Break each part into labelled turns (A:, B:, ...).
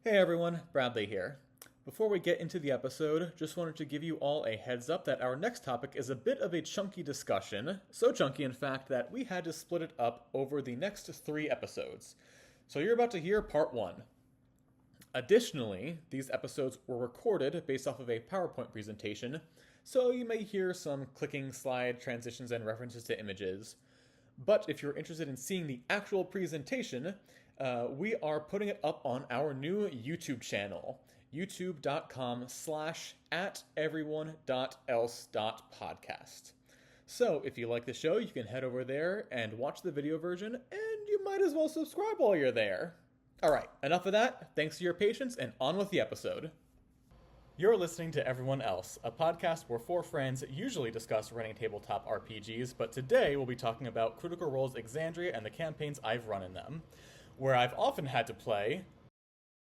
A: Hey everyone, Bradley here. Before we get into the episode, just wanted to give you all a heads up that our next topic is a bit of a chunky discussion. So chunky, in fact, that we had to split it up over the next 3 episodes. So you're about to hear part 1. Additionally, these episodes were recorded based off of a PowerPoint presentation, so you may hear some clicking, slide, transitions, and references to images. But if you're interested in seeing the actual presentation, we are putting it up on our new YouTube channel, youtube.com/@everyone.else.podcast. So if you like the show, you can head over there and watch the video version, and you might as well subscribe while you're there. Alright, enough of that. Thanks for your patience, and on with the episode. You're listening to Everyone Else, a podcast where 4 friends usually discuss running tabletop RPGs, but today we'll be talking about Critical Role's Exandria and the campaigns I've run in them, where I've often had to play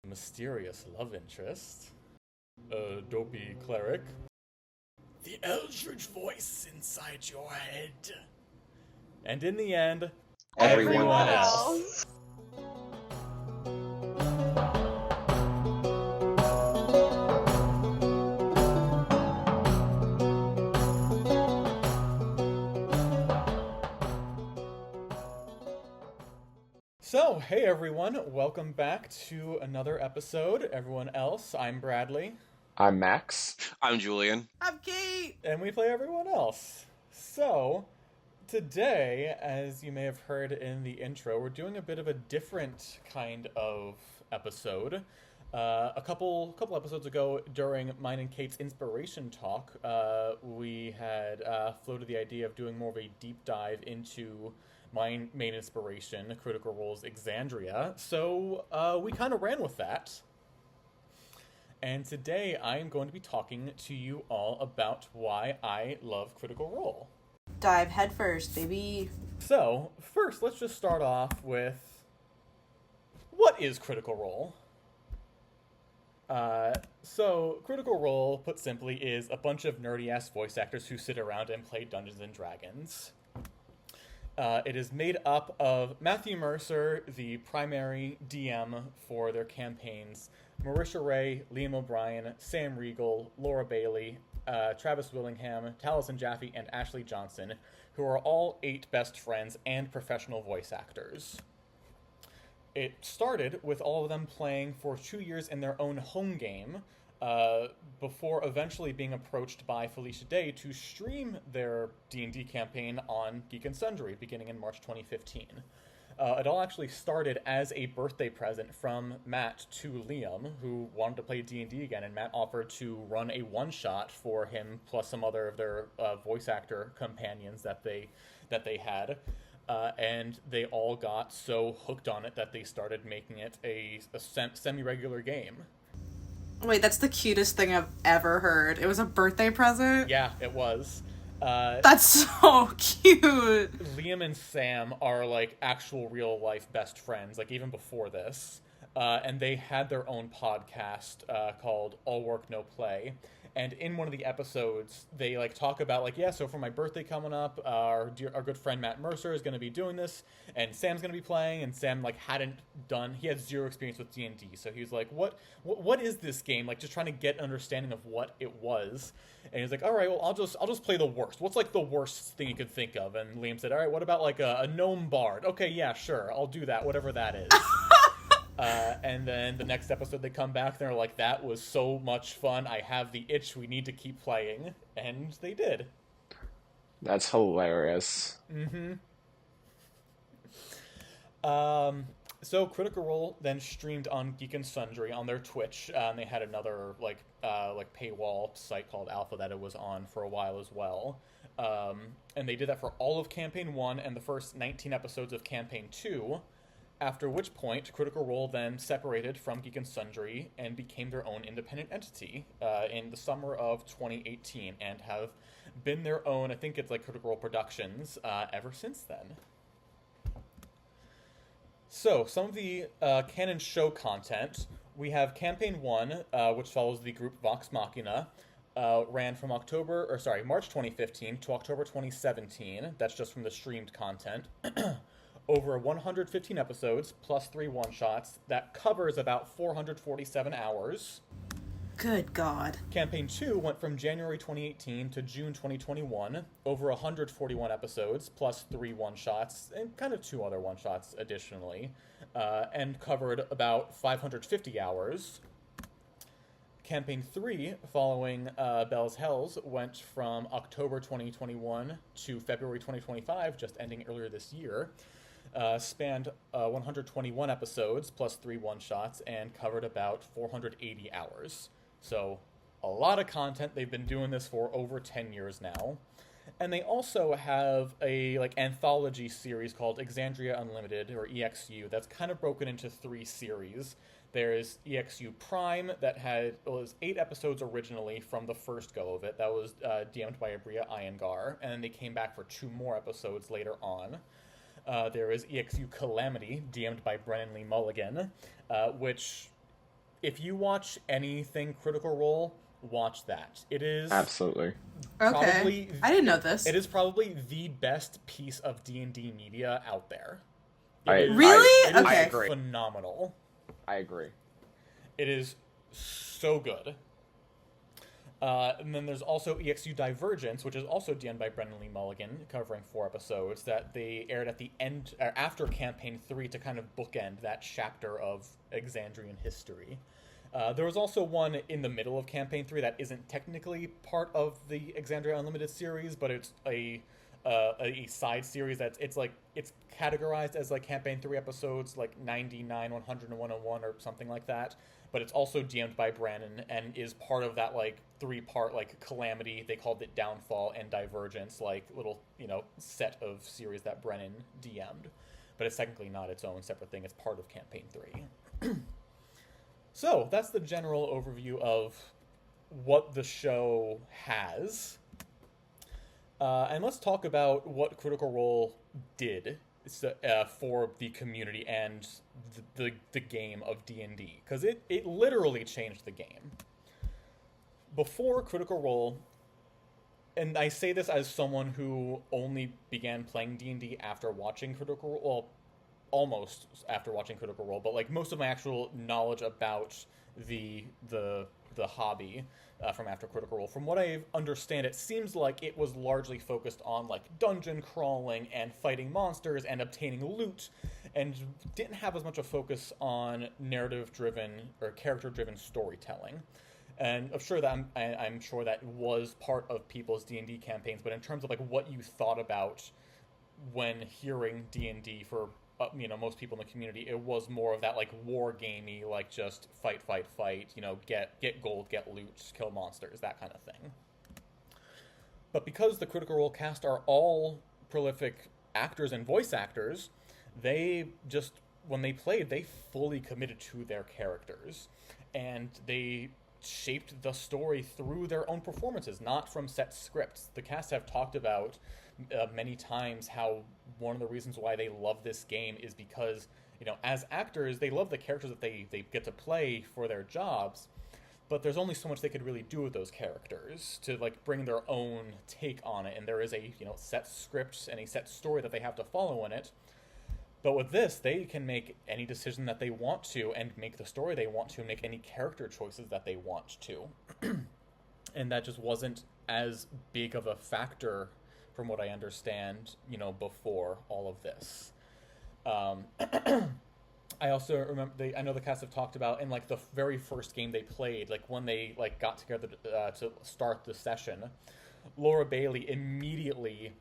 A: mysterious love interest, a dopey cleric, the eldritch voice inside your head, and in the end, everyone else. So, hey everyone, welcome back to another episode, Everyone Else. I'm Bradley.
B: I'm Max.
C: I'm Julian.
D: I'm Kate!
A: And we play Everyone Else. So, today, as you may have heard in the intro, we're doing a bit of a different kind of episode. A couple episodes ago, during mine and Kate's inspiration talk, we had floated the idea of doing more of a deep dive into my main inspiration, Critical Role's Exandria, so we kind of ran with that. And today I'm going to be talking to you all about why I love Critical Role.
D: Dive headfirst, baby.
A: So, first, let's just start off with, what is Critical Role? So, Critical Role, put simply, is a bunch of nerdy-ass voice actors who sit around and play Dungeons & Dragons. It is made up of Matthew Mercer, the primary DM for their campaigns, Marisha Ray, Liam O'Brien, Sam Riegel, Laura Bailey, Travis Willingham, Taliesin Jaffe, and Ashley Johnson, who are all 8 best friends and professional voice actors. It started with all of them playing for 2 years in their own home game, before eventually being approached by Felicia Day to stream their D&D campaign on Geek and Sundry, beginning in March 2015. It all actually started as a birthday present from Matt to Liam, who wanted to play D&D again, and Matt offered to run a one-shot for him, plus some other of their voice actor companions that they had. And they all got so hooked on it that they started making it a semi-regular game.
D: Wait, that's the cutest thing I've ever heard. It was a birthday present?
A: Yeah, it was.
D: That's so cute!
A: Liam and Sam are, like, actual real-life best friends, like, even before this. And they had their own podcast called All Work, No Play. And in one of the episodes, they, like, talk about, like, yeah, so for my birthday coming up, our good friend Matt Mercer is going to be doing this, and Sam's going to be playing, and Sam, like, he had 0 experience with D&D, so he was like, what is this game? Like, just trying to get an understanding of what it was. And he's like, all right, well, I'll just play the worst. What's, like, the worst thing you could think of? And Liam said, all right, what about, like, a gnome bard? Okay, yeah, sure, I'll do that, whatever that is. And then the next episode they come back, they're like, that was so much fun, I have the itch, we need to keep playing. And they did.
B: That's hilarious.
A: Mm-hmm. So Critical Role then streamed on Geek and Sundry on their Twitch, and they had another, like paywall site called Alpha that it was on for a while as well. And they did that for all of Campaign 1 and the first 19 episodes of Campaign 2. After which point, Critical Role then separated from Geek and Sundry and became their own independent entity in the summer of 2018, and have been their own, I think it's like Critical Role Productions, ever since then. So, some of the canon show content. We have Campaign 1, which follows the group Vox Machina, ran from March 2015 to October 2017. That's just from the streamed content. over 115 episodes plus 3 one-shots that covers about 447 hours.
D: Good God.
A: Campaign 2 went from January 2018 to June 2021, over 141 episodes, plus 3 one-shots, and kind of 2 other one-shots additionally, and covered about 550 hours. Campaign 3, following Bell's Hells, went from October 2021 to February 2025, just ending earlier this year, spanned 121 episodes, plus 3 one-shots, and covered about 480 hours. So, a lot of content. They've been doing this for over 10 years now. And they also have a anthology series called Exandria Unlimited, or EXU, that's kind of broken into 3 series. There's EXU Prime, that was 8 episodes originally from the first go of it. That was DM'd by Abria Iyengar, and then they came back for 2 more episodes later on. There is EXU Calamity, DM'd by Brennan Lee Mulligan, which... if you watch anything Critical Role, watch that. It is
B: Absolutely.
D: Okay. I didn't know this.
A: It is probably the best piece of D&D media out there.
D: Really?
A: It is
B: I agree.
A: Phenomenal.
B: I agree.
A: It is so good. And then there's also EXU Divergence, which is also done by Brendan Lee Mulligan, covering 4 episodes that they aired at the end, or after Campaign 3, to kind of bookend that chapter of Exandrian history. There was also one in the middle of Campaign 3 that isn't technically part of the Exandria Unlimited series, but it's a side series it's categorized as like Campaign 3 episodes, like 99, 100, and 101 or something like that. But it's also DM'd by Brannon and is part of that 3-part Calamity. They called it Downfall and Divergence, little set of series that Brennan DM'd. But it's technically not its own separate thing. It's part of Campaign 3. So that's the general overview of what the show has. And let's talk about what Critical Role did for the community and the game of D&D, because it literally changed the game. Before Critical Role, and I say this as someone who only began playing D&D after watching Critical Role, well, almost after watching Critical Role, but most of my actual knowledge about the hobby from after Critical Role, from what I understand, it seems like it was largely focused on dungeon crawling and fighting monsters and obtaining loot, and didn't have as much a focus on narrative-driven or character-driven storytelling. And I'm sure that was part of people's D&D campaigns, but in terms of what you thought about when hearing D&D for most people in the community, it was more of that war gamey, just fight, get gold, get loot, kill monsters, that kind of thing. But because the Critical Role cast are all prolific actors and voice actors, they just, when they played, they fully committed to their characters, and they shaped the story through their own performances, not from set scripts. The cast have talked about many times how one of the reasons why they love this game is because, as actors, they love the characters that they get to play for their jobs, but there's only so much they could really do with those characters to bring their own take on it, and there is a set script and a set story that they have to follow in it. But with this, they can make any decision that they want to and make the story they want to, make any character choices that they want to. And that just wasn't as big of a factor, from what I understand, before all of this. I also remember, I know the cast have talked about in the very first game they played, when they got together to start the session, Laura Bailey immediately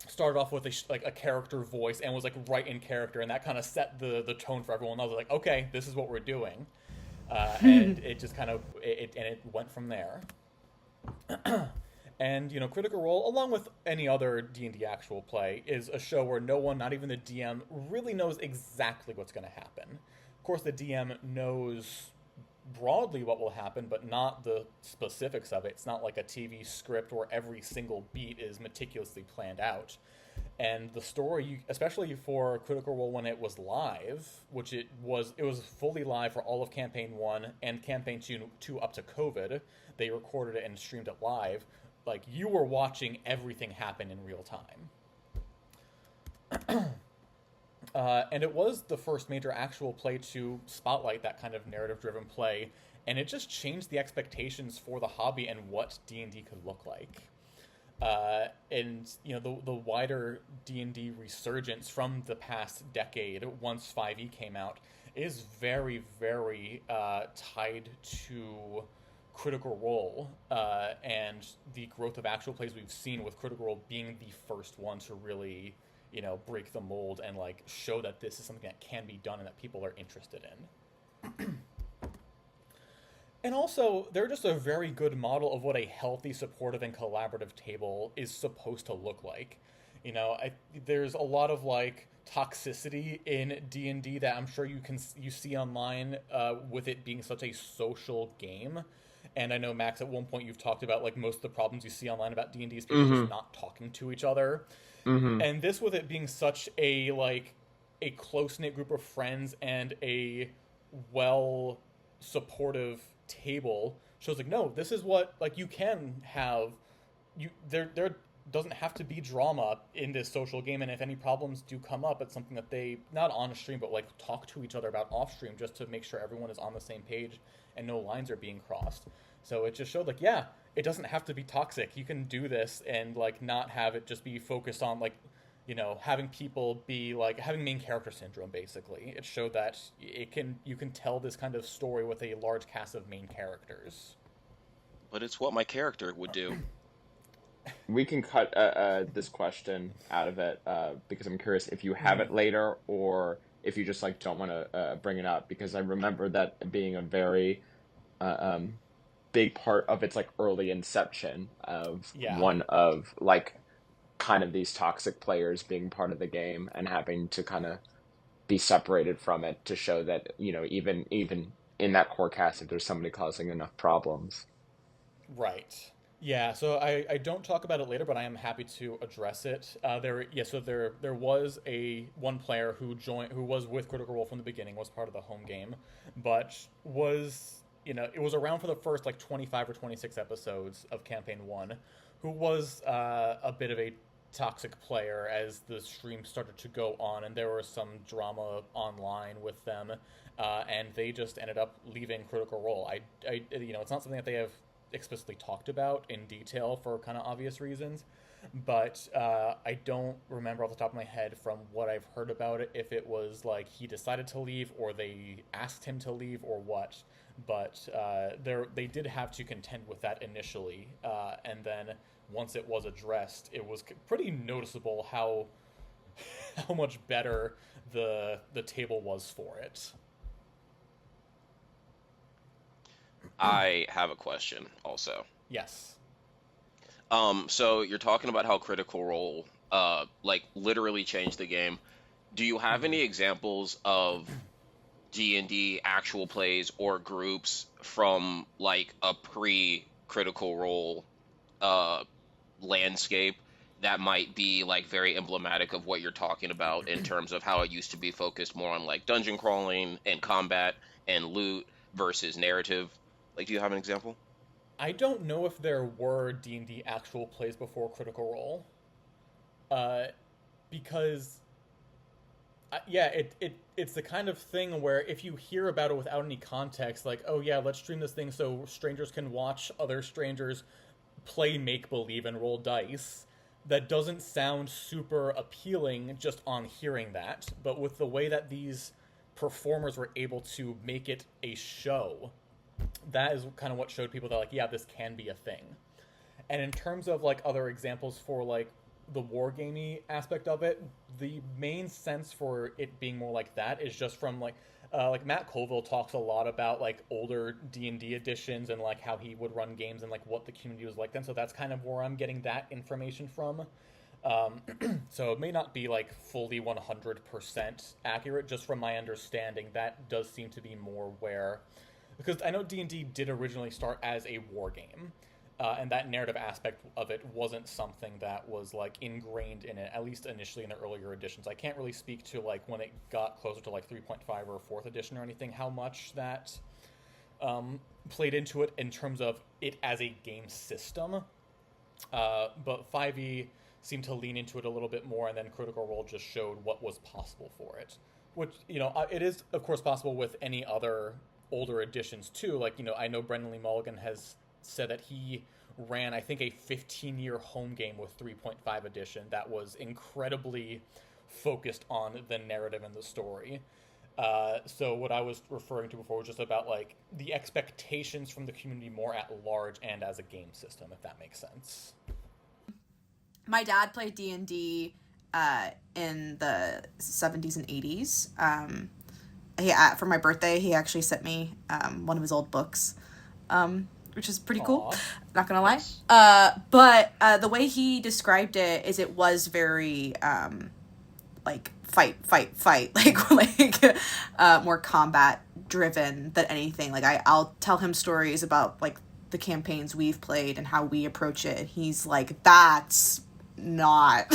A: started off with a character voice and was right in character, and that kind of set the tone for everyone. I was okay, this is what we're doing, and it just kind of it went from there. And Critical Role, along with any other D&D actual play, is a show where no one, not even the DM, really knows exactly what's going to happen. Of course, the DM knows broadly what will happen, but not the specifics of it. It's not like a TV script where every single beat is meticulously planned out. And the story, especially for Critical Role when it was live, which it was fully live for all of Campaign 1 and Campaign 2 up to COVID. They recorded it and streamed it live. You were watching everything happen in real time. And it was the first major actual play to spotlight that kind of narrative-driven play, and it just changed the expectations for the hobby and what D&D could look like. And the wider D&D resurgence from the past decade, once 5e came out, is very, very tied to Critical Role, and the growth of actual plays we've seen, with Critical Role being the first one to really break the mold and like show that this is something that can be done and that people are interested in. And also, they're just a very good model of what a healthy, supportive, and collaborative table is supposed to look like. There's a lot of like toxicity in D&D that I'm sure you see online, with it being such a social game. And I know, Max, at one point you've talked about like most of the problems you see online about D&D is people just not talking to each other. And this, with it being such a close-knit group of friends and a well supportive table, shows like, no, this is what like you can have. There doesn't have to be drama in this social game, and if any problems do come up, it's something that they, not on stream, but like talk to each other about off stream, just to make sure everyone is on the same page and no lines are being crossed. So it just showed like, yeah, it doesn't have to be toxic. You can do this and like not have it just be focused on like having people be like having main character syndrome. Basically, it showed that you can tell this kind of story with a large cast of main characters.
C: But it's what my character would do.
B: We can cut this question out of it, because I'm curious if you have it later or if you just like don't want to bring it up, because I remember that being a very big part of its like early inception of one of like kind of these toxic players being part of the game and having to kind of be separated from it to show that even in that core cast, if there's somebody causing enough problems.
A: Right. Yeah, so I don't talk about it later, but I am happy to address it. There was one player who was with Critical Role from the beginning, was part of the home game, but it was around for the first like 25 or 26 episodes of Campaign 1, who was a bit of a toxic player as the stream started to go on, and there was some drama online with them, and they just ended up leaving Critical Role. It's not something that they have explicitly talked about in detail for kind of obvious reasons, but I don't remember off the top of my head from what I've heard about it if it was like he decided to leave or they asked him to leave or what, but they did have to contend with that initially, and then once it was addressed, it was pretty noticeable how much better the table was for it.
C: I have a question also.
A: Yes.
C: So you're talking about how Critical Role, like literally changed the game. Do you have any examples of D&D actual plays or groups from like a pre-Critical Role, landscape that might be like very emblematic of what you're talking about in terms of how it used to be focused more on like dungeon crawling and combat and loot versus narrative? Like, do you have an example?
A: I don't know if there were D&D actual plays before Critical Role, because it's the kind of thing where if you hear about it without any context, like, oh yeah, let's stream this thing so strangers can watch other strangers play make-believe and roll dice, that doesn't sound super appealing just on hearing that. But with the way that these performers were able to make it a show, that is kind of what showed people that like, yeah, this can be a thing. And in terms of like other examples for like the wargamey aspect of it, the main sense for it being more like that is just from like Matt Colville talks a lot about like older D&D editions and like how he would run games and like what the community was like then. So that's kind of where I'm getting that information from. So it may not be like fully 100% accurate, just from my understanding. That does seem to be more where, because I know D&D did originally start as a war game, and that narrative aspect of it wasn't something that was like ingrained in it, at least initially in the earlier editions. I can't really speak to like when it got closer to like 3.5 or 4th edition or anything, how much that played into it in terms of it as a game system. But 5e seemed to lean into it a little bit more, and then Critical Role just showed what was possible for it. Which, it is, of course, possible with any other older editions, too. Like, I know Brendan Lee Mulligan has said that he ran, I think, a 15-year home game with 3.5 edition that was incredibly focused on the narrative and the story. So what I was referring to before was just about, like, the expectations from the community more at large and as a game system, if that makes sense.
D: My dad played D&D in the 70s and 80s. For my birthday, he actually sent me one of his old books, which is pretty cool. Not gonna lie. But the way he described it is it was very like fight, like more combat driven than anything. Like I'll tell him stories about like the campaigns we've played and how we approach it, and he's like, that's not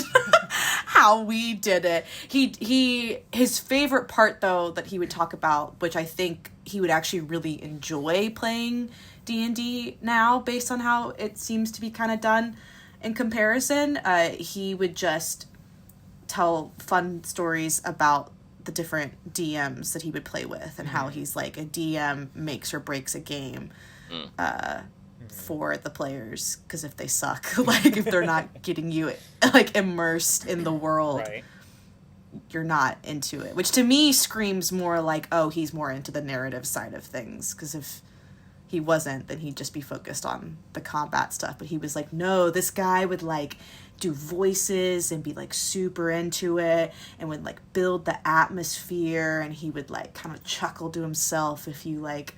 D: how we did it. His favorite part though that he would talk about, which I think he would actually really enjoy playing D&D now based on how it seems to be kind of done in comparison, he would just tell fun stories about the different DMs that he would play with and how he's like, a DM makes or breaks a game for the players, because if they suck, like if they're not getting you like immersed in the world, right, you're not into it, which to me screams more like, oh, he's more into the narrative side of things, because if he wasn't, then he'd just be focused on the combat stuff. But he was like, no, this guy would like do voices and be like super into it and would like build the atmosphere, and he would like kind of chuckle to himself if you like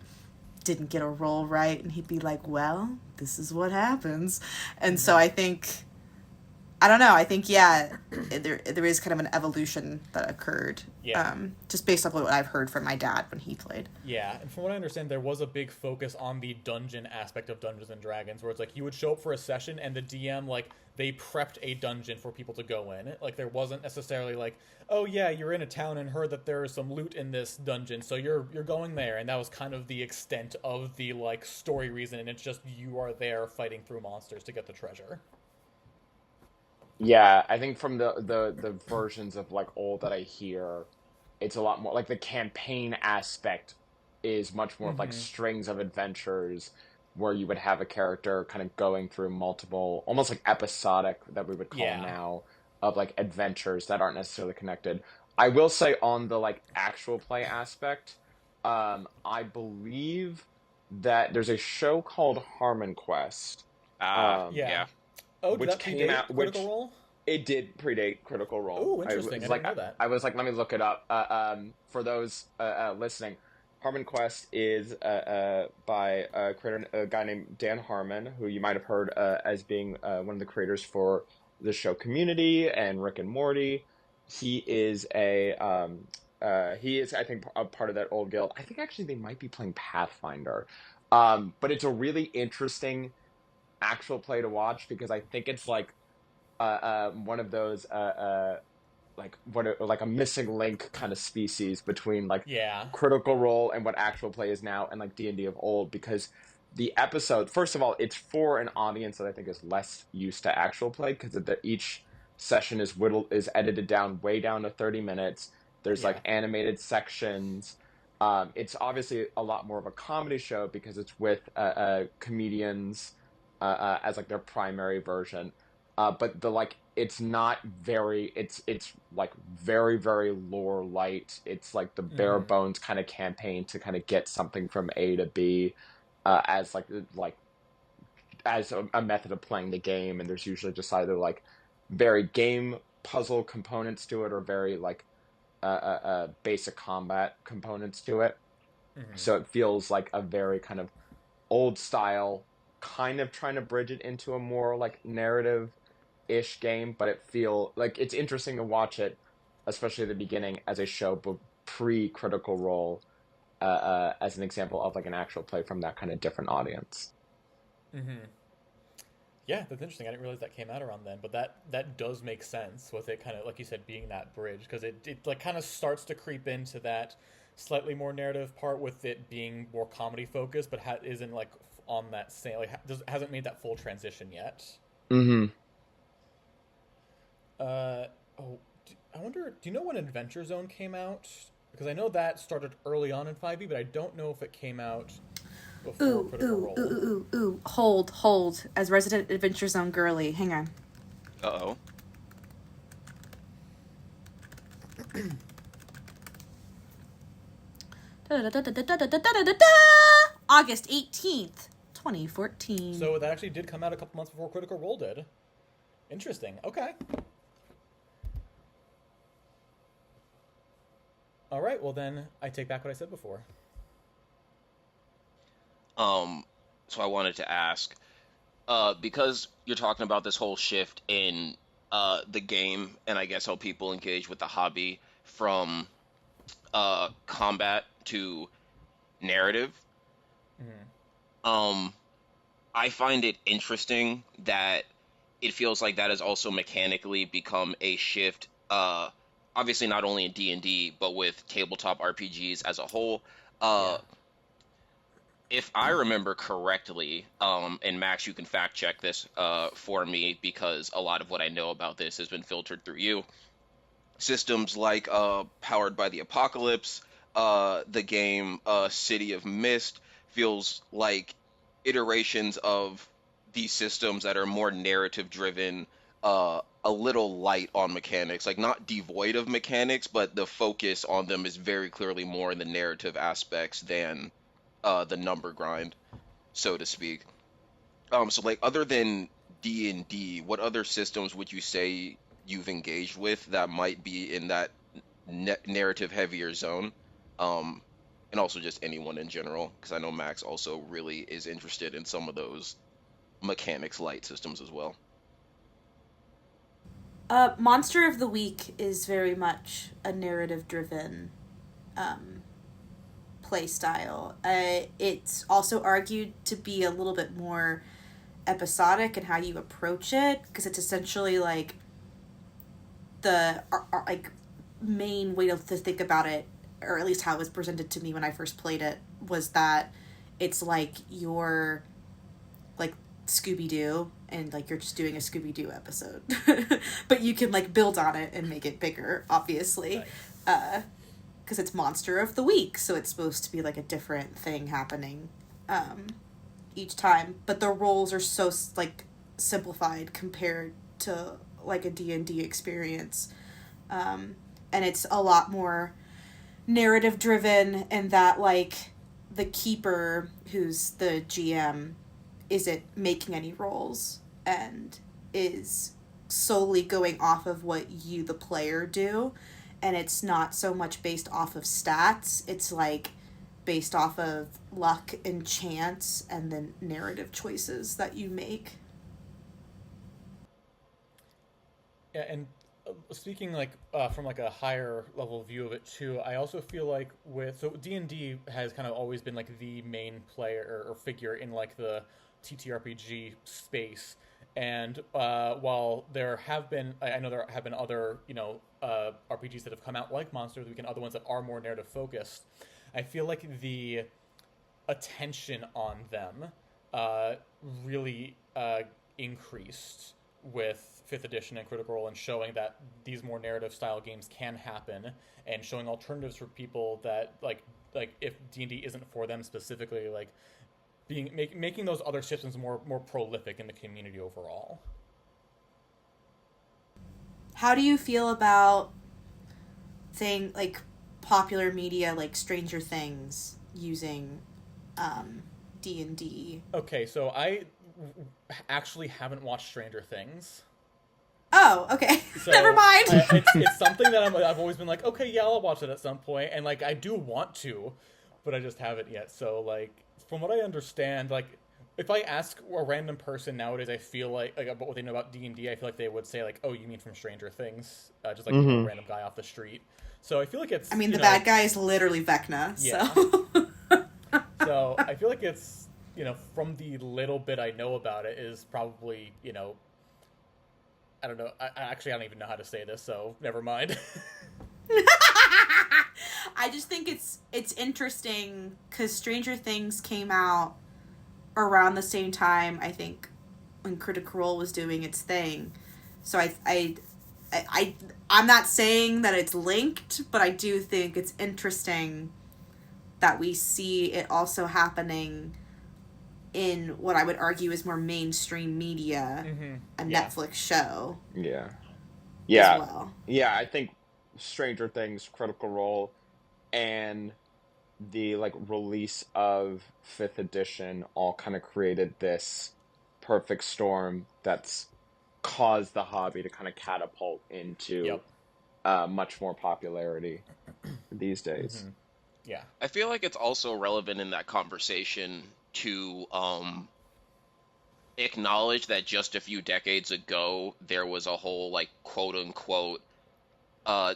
D: didn't get a roll right, and he'd be like, well, this is what happens. And so I think there is kind of an evolution that occurred, just based off what I've heard from my dad when he played.
A: Yeah, and from what I understand, there was a big focus on the dungeon aspect of Dungeons & Dragons, where it's like you would show up for a session and the DM, like, they prepped a dungeon for people to go in. Like, there wasn't necessarily like, oh yeah, you're in a town and heard that there is some loot in this dungeon, so you're going there, and that was kind of the extent of the, like, story reason, and it's just you are there fighting through monsters to get the treasure.
B: Yeah, I think from the versions of like old that I hear, it's a lot more like the campaign aspect is much more of like strings of adventures where you would have a character kind of going through multiple, almost like episodic that we would call now, of like adventures that aren't necessarily connected. I will say on the like actual play aspect, I believe that there's a show called Harmon Quest.
C: Yeah.
A: Oh,
B: which came out,
A: Critical Role?
B: It did predate Critical Role.
A: Oh, interesting. I didn't know that.
B: I was like, let me look it up. For those listening, Harmon Quest is by a guy named Dan Harmon, who you might have heard as being one of the creators for the show Community and Rick and Morty. He is I think, a part of that old guild. I think actually they might be playing Pathfinder. But it's a really interesting actual play to watch, because I think it's like one of those like a missing link kind of species between like Critical Role and what actual play is now, and like D&D of old, because the episode, first of all, it's for an audience that I think is less used to actual play, because each session is edited down way down to 30 minutes. There's like animated sections. It's obviously a lot more of a comedy show because it's with comedians as like their primary version, but it's not very, it's like very, very lore light. It's like the bare bones kind of campaign to kind of get something from A to B, as as a method of playing the game. And there's usually just either like very game puzzle components to it, or very like basic combat components to it. So it feels like a very kind of old style, kind of trying to bridge it into a more like narrative-ish game, but it feel like it's interesting to watch it, especially at the beginning, as a show pre-Critical Role, as an example of like an actual play from that kind of different audience.
A: Yeah, that's interesting. I didn't realize that came out around then, but that does make sense with it kind of, like you said, being that bridge, because it like kind of starts to creep into that slightly more narrative part with it being more comedy focused, but isn't like on that same, like hasn't made that full transition yet. I wonder, do you know when Adventure Zone came out? Because I know that started early on in 5e, but I don't know if it came out before Critical Role.
D: Hold. As resident Adventure Zone girly, hang on.
C: Uh-oh.
D: August 18th, 2014.
A: So that actually did come out a couple months before Critical Role did. Interesting. Okay. All right, well then, I take back what I said before.
C: So I wanted to ask, because you're talking about this whole shift in the game, and I guess how people engage with the hobby from combat to narrative.
A: Mm-hmm.
C: I find it interesting that it feels like that has also mechanically become a shift. Obviously, not only in D&D, but with tabletop RPGs as a whole.
A: Yeah.
C: If I remember correctly, and Max, you can fact check this for me because a lot of what I know about this has been filtered through you. Systems like Powered by the Apocalypse, the game City of Mist feels like iterations of these systems that are more narrative driven, a little light on mechanics, like not devoid of mechanics, but the focus on them is very clearly more in the narrative aspects than the number grind, so to speak. So like other than D&D, what other systems would you say you've engaged with that might be in that narrative heavier zone? And also just anyone in general, because I know Max also really is interested in some of those mechanics light systems as well.
D: Monster of the Week is very much a narrative-driven play style. It's also argued to be a little bit more episodic in how you approach it, because it's essentially like the like main way to think about it, or at least how it was presented to me when I first played it, was that it's like you're like Scooby-Doo, and like you're just doing a Scooby-Doo episode. But you can like build on it and make it bigger, obviously.
A: Nice.
D: Because it's Monster of the Week, so it's supposed to be like a different thing happening each time. But the roles are so like simplified compared to like a D&D experience. And it's a lot more narrative driven, and that like the keeper, who's the GM, isn't making any rolls and is solely going off of what you, the player, do. And it's not so much based off of stats. It's like based off of luck and chance and then narrative choices that you make.
A: Yeah, and speaking like from like a higher level view of it too, I also feel like so D&D has kind of always been like the main player or figure in like the TTRPG space. And while there have been, I know there have been other, RPGs that have come out like Monster of the Week and other ones that are more narrative focused, I feel like the attention on them really increased with 5th edition and Critical Role, and showing that these more narrative style games can happen, and showing alternatives for people that like if D&D isn't for them specifically, like making those other systems more prolific in the community overall.
D: How do you feel about like popular media like Stranger Things using D&D?
A: Okay, so I actually haven't watched Stranger Things.
D: Oh, okay.
A: So
D: Never mind.
A: It's something that I've always been like, okay, yeah, I'll watch it at some point, and like I do want to, but I just haven't yet. So like, from what I understand, like if I ask a random person nowadays, I feel like about what they know about D&D, I feel like they would say like, oh, you mean from Stranger Things, just like a random guy off the street. So I feel like it's.
D: I mean, the bad guy is literally Vecna. Yeah.
A: So. So I feel like it's, from the little bit I know about it, is probably, I don't know. I don't even know how to say this, so never mind.
D: I just think it's interesting because Stranger Things came out around the same time, I think, when Critical Role was doing its thing. So I I'm not saying that it's linked, but I do think it's interesting that we see it also happening in what I would argue is more mainstream media, a Netflix show.
B: Yeah.
D: As well.
B: Yeah, I think Stranger Things, Critical Role, and the release of 5th edition all kind of created this perfect storm that's caused the hobby to kind of catapult into much more popularity these days.
A: Yeah.
C: I feel like it's also relevant in that conversation to acknowledge that just a few decades ago there was a whole quote unquote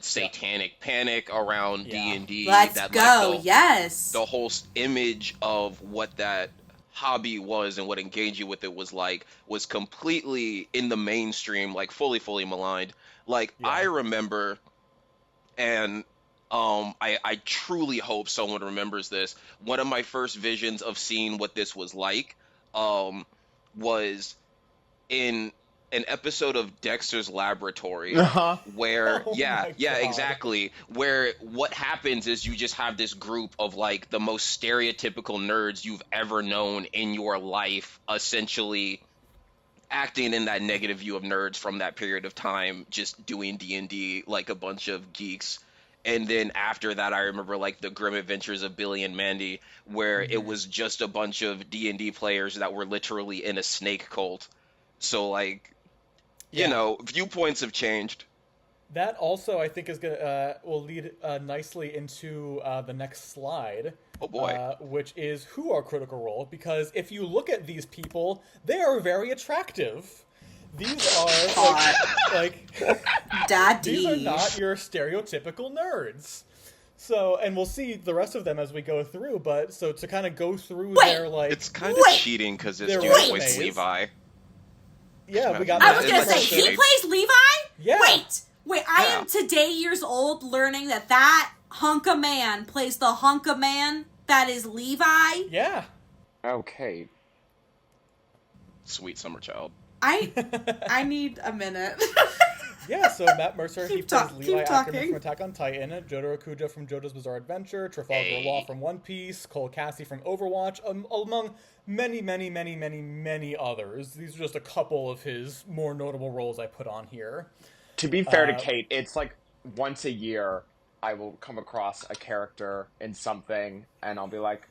C: satanic panic around D&D.
D: Let's
C: that
D: go. Yes.
C: The whole image of what that hobby was and what engaging with it was completely in the mainstream, fully maligned. I remember, and I truly hope someone remembers this. One of my first visions of seeing what this was was in an episode of Dexter's Laboratory, where exactly, where what happens is you just have this group of the most stereotypical nerds you've ever known in your life, essentially acting in that negative view of nerds from that period of time, just doing D&D like a bunch of geeks. And then after that, I remember the Grim Adventures of Billy and Mandy, where it was just a bunch of D&D players that were literally in a snake cult. So viewpoints have changed.
A: That also, I think, is gonna will lead nicely into the next slide.
C: Oh boy!
A: Which is who are Critical Role? Because if you look at these people, they are very attractive. These are
D: Daddy.
A: These are not your stereotypical nerds. So, and we'll see the rest of them as we go through. But so to kind of go through their
C: it's kind of cheating because this dude plays Levi.
A: Yeah, we got.
D: I was gonna say he plays Levi.
A: Yeah.
D: Wait! I am today years old learning that hunk of man plays the hunk of man that is Levi.
A: Yeah.
B: Okay.
C: Sweet summer child.
D: I need a minute.
A: Yeah, so Matt Mercer, he plays Levi Ackerman from Attack on Titan, Jotaro Kujo from JoJo's Bizarre Adventure, Trafalgar Law from One Piece, Cole Cassie from Overwatch, among many others. These are just a couple of his more notable roles I put on here.
B: To be fair to Kate, it's once a year I will come across a character in something, and I'll be like,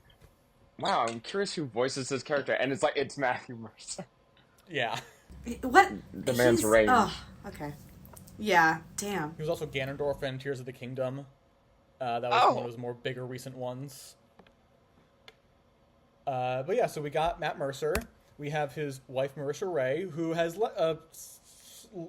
B: wow, I'm curious who voices this character, and it's Matthew Mercer.
A: Yeah.
D: What?
B: The man's range.
D: Oh, okay. Yeah, damn.
A: He was also Ganondorf in Tears of the Kingdom. That was one of his more bigger recent ones. But yeah, so we got Matt Mercer. We have his wife, Marisha Ray, who has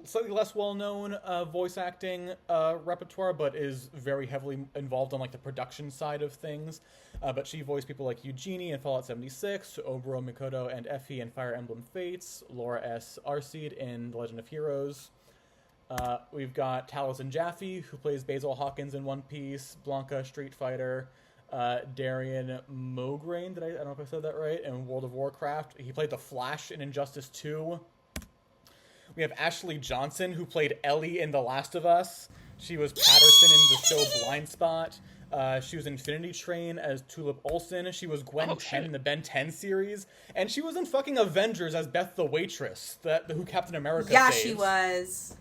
A: slightly less well-known voice acting repertoire, but is very heavily involved on the production side of things. But she voiced people like Eugenie in Fallout 76, Oboro Mikoto and Effie in Fire Emblem Fates, Laura S. Arseed in The Legend of Heroes. We've got Talos and Jaffe, who plays Basil Hawkins in One Piece, Blanca, Street Fighter, Darian Mograine, I don't know if I said that right, in World of Warcraft. He played the Flash in Injustice 2. We have Ashley Johnson, who played Ellie in The Last of Us. She was Patterson in the show Blind Spot. She was in Infinity Train as Tulip Olsen. She was Gwen 10 in the Ben 10 series. And she was in fucking Avengers as Beth the Waitress, who Captain America
D: Yeah,
A: saves.
D: she was.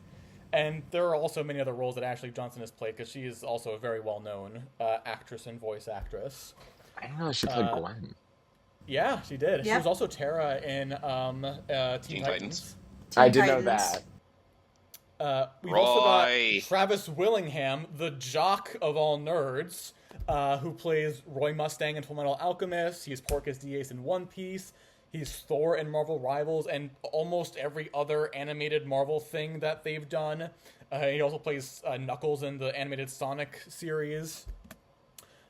A: And there are also many other roles that Ashley Johnson has played, because she is also a very well-known actress and voice actress.
B: I didn't know she played Gwen.
A: Yeah, she did.
D: Yeah.
A: She was also Tara in Teen Titans.
B: I did know that.
A: We've also got Travis Willingham, the jock of all nerds, who plays Roy Mustang in Fullmetal Alchemist. He's Porcus Diaz in One Piece. He's Thor in Marvel Rivals and almost every other animated Marvel thing that they've done. He also plays Knuckles in the animated Sonic series.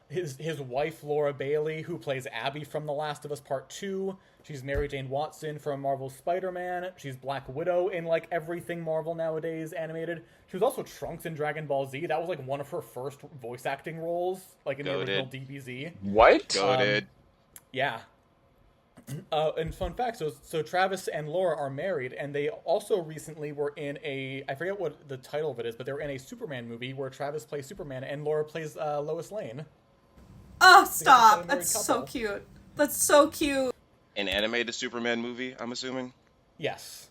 A: His wife, Laura Bailey, who plays Abby from The Last of Us Part 2. She's Mary Jane Watson from Marvel's Spider-Man. She's Black Widow in everything Marvel nowadays animated. She was also Trunks in Dragon Ball Z. That was one of her first voice acting roles, in the original DBZ.
B: What?
C: Goated.
A: Yeah. And fun fact, so Travis and Laura are married, and they also recently were in I forget what the title of it is, but they were in a Superman movie where Travis plays Superman and Laura plays Lois Lane.
D: Oh, stop. That's so cute. That's so cute.
C: An animated Superman movie, I'm assuming?
A: Yes.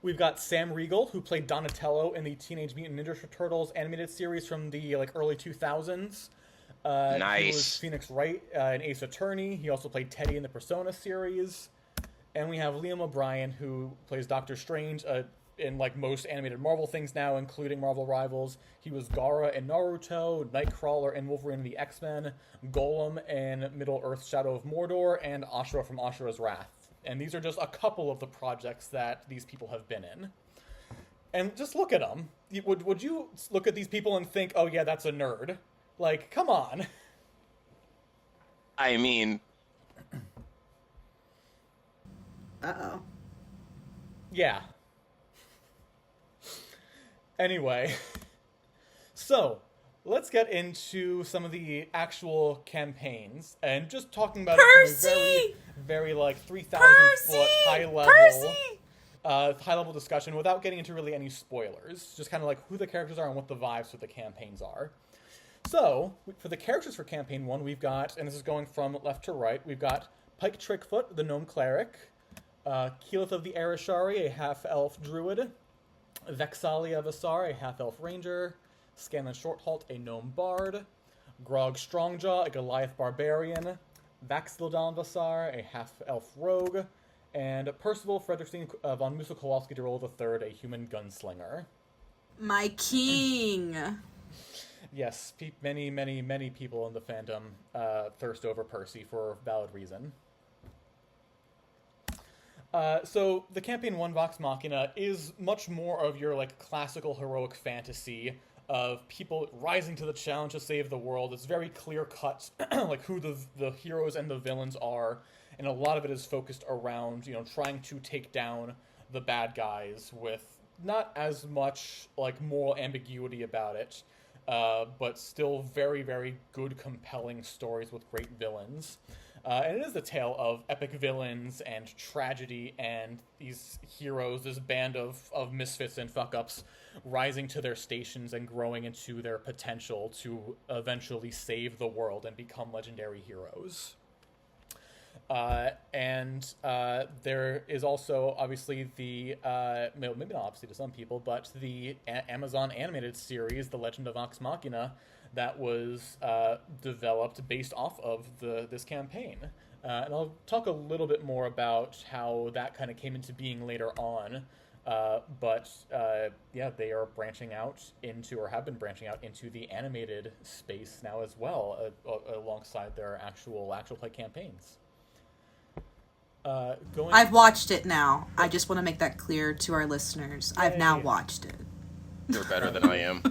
A: We've got Sam Riegel, who played Donatello in the Teenage Mutant Ninja Turtles animated series from the early 2000s.
C: Nice.
A: He was Phoenix Wright in Ace Attorney. He also played Teddy in the Persona series. And we have Liam O'Brien, who plays Doctor Strange in most animated Marvel things now, including Marvel Rivals. He was Gaara in Naruto, Nightcrawler in Wolverine and the X-Men, Golem in Middle-earth Shadow of Mordor, and Ashura from Ashura's Wrath. And these are just a couple of the projects that these people have been in. And just look at them. Would you look at these people and think, oh yeah, that's a nerd? Come on.
C: I mean...
D: Uh-oh.
A: Yeah. Anyway. So, let's get into some of the actual campaigns. And just talking about it from a very 3,000-foot high-level discussion without getting into really any spoilers. Just kind of who the characters are and what the vibes for the campaigns are. So, for the characters for Campaign 1, we've got, and this is going from left to right, we've got Pike Trickfoot, the Gnome Cleric, Keyleth of the Arashari, a half-elf druid, Vexalia Vasar, a half-elf ranger, Scanlan Shorthalt, a gnome bard, Grog Strongjaw, a Goliath barbarian, Vaxildan Vasar, a half-elf rogue, and Percival Frederickstein von Musa Kowalski de Rol III, a human gunslinger.
D: My king!
A: Yes, many, many, many people in the fandom thirst over Percy for valid reason. So the Campaign 1 Vox Machina is much more of your classical heroic fantasy of people rising to the challenge to save the world. It's very clear-cut, who the heroes and the villains are, and a lot of it is focused around, trying to take down the bad guys with not as much, moral ambiguity about it, but still very, very good, compelling stories with great villains. And it is a tale of epic villains and tragedy and these heroes, this band of misfits and fuck-ups rising to their stations and growing into their potential to eventually save the world and become legendary heroes. And there is also, obviously, maybe not obviously to some people, but the Amazon animated series, The Legend of Vox Machina, that was developed based off of this campaign. And I'll talk a little bit more about how that kind of came into being later on. But they are branching out into, or have been branching out into, the animated space now as well, alongside their actual play campaigns.
D: I've watched it now. I just want to make that clear to our listeners. Yay. I've now watched it.
C: You're better than I am.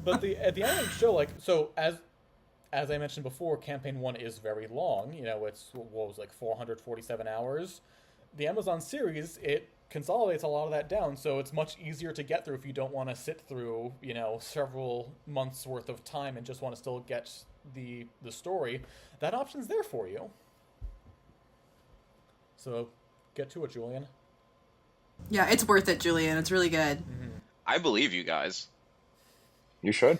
A: But the animated show, so as I mentioned before, Campaign 1 is very long. It's 447 hours. The Amazon series, it consolidates a lot of that down, so it's much easier to get through if you don't want to sit through, several months worth of time and just want to still get the story. That option's there for you. So, get to it, Julian.
D: Yeah, it's worth it, Julian. It's really good.
C: Mm-hmm. I believe you guys.
B: You should.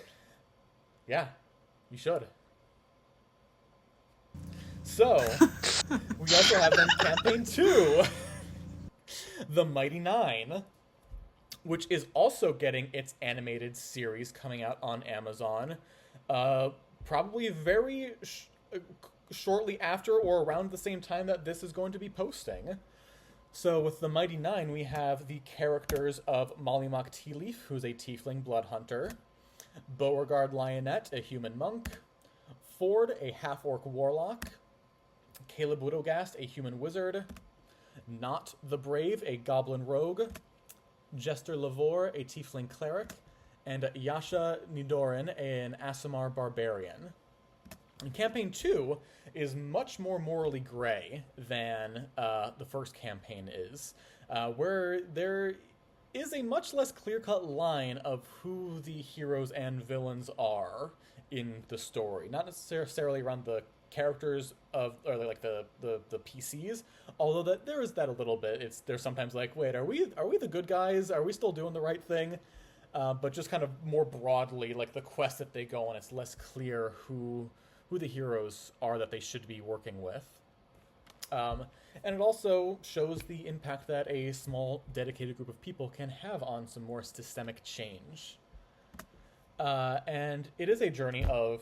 A: Yeah, you should. So, we also have then Campaign 2, The Mighty Nine, which is also getting its animated series coming out on Amazon, probably very shortly after or around the same time that this is going to be posting. So with The Mighty Nine, we have the characters of Mollymock Tealeaf, who's a tiefling blood hunter, Beauregard Lionette, a human monk, Ford, a half-orc warlock, Caleb Widowgast, a human wizard, Not the Brave, a goblin rogue, Jester Lavore, a tiefling cleric, and Yasha Nidoran, an Aasimar barbarian. And Campaign 2 is much more morally gray than the first campaign is, where there is a much less clear-cut line of who the heroes and villains are, in the story, not necessarily around the characters or like the PCs, although that there is that a little bit. There's sometimes like, wait, are we the good guys? Are we still doing the right thing? But just kind of more broadly, like the quest that they go on, it's less clear who the heroes are that they should be working with. And it also shows the impact that a small, dedicated group of people can have on some more systemic change. And it is a journey of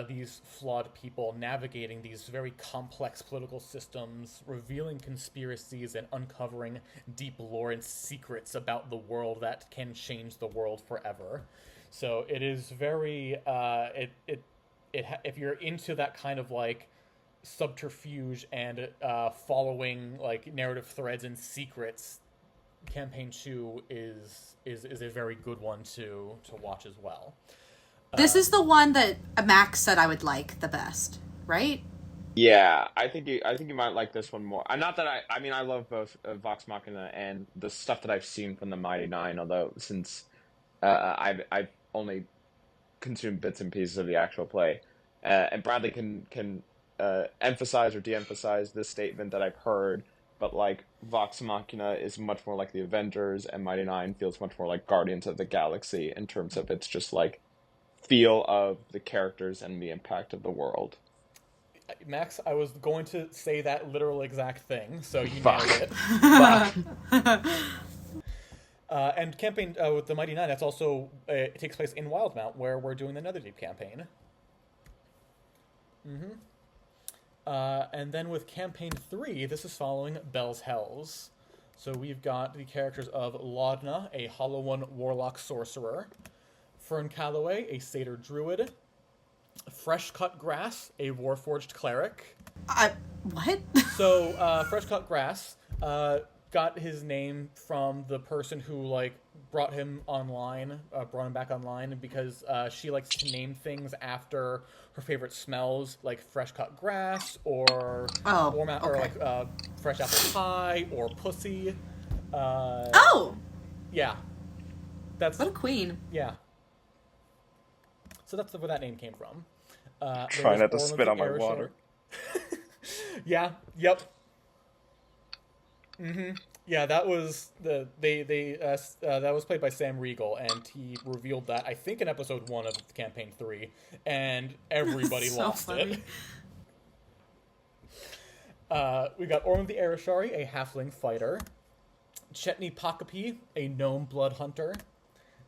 A: these flawed people navigating these very complex political systems, revealing conspiracies, and uncovering deep lore and secrets about the world that can change the world forever. So it is very if you're into that kind of like subterfuge and following like narrative threads and secrets, Campaign 2 is a very good one to watch as well.
D: This is the one that Max said I would like the best, right?
B: Yeah, I think you might like this one more. Not that I mean I love both Vox Machina and the stuff that I've seen from the Mighty Nine. Although since I've only consumed bits and pieces of the actual play, and Bradley can emphasize or de-emphasize this statement that I've heard. But like Vox Machina is much more like the Avengers, and Mighty Nine feels much more like Guardians of the Galaxy in terms of its just like feel of the characters and the impact of the world.
A: Max, I was going to say that literal exact thing, so you
B: Fuck.
A: nailed it. Fuck. And campaign with the Mighty Nine, that's also it takes place in Wildmount, where we're doing the Netherdeep campaign. And then with Campaign 3, this is following Bell's Hells. So we've got the characters of Laudna, a Hollow One Warlock Sorcerer, Fern Calloway, a Satyr Druid, Fresh Cut Grass, a Warforged Cleric.
D: What?
A: So, Fresh Cut Grass got his name from the person who, like, brought him back online, because she likes to name things after her favorite smells, like fresh cut grass, or fresh apple pie, or pussy. Yeah.
D: What a queen.
A: Yeah. So that's where that name came from.
B: Try not to spit on my water.
A: Yeah. Yep. Yeah, that was that was played by Sam Riegel, and he revealed that I think in episode 1 of Campaign 3, and everybody lost it. We got Orm of the Arashari, a halfling fighter, Chetney Pakapi, a gnome blood hunter,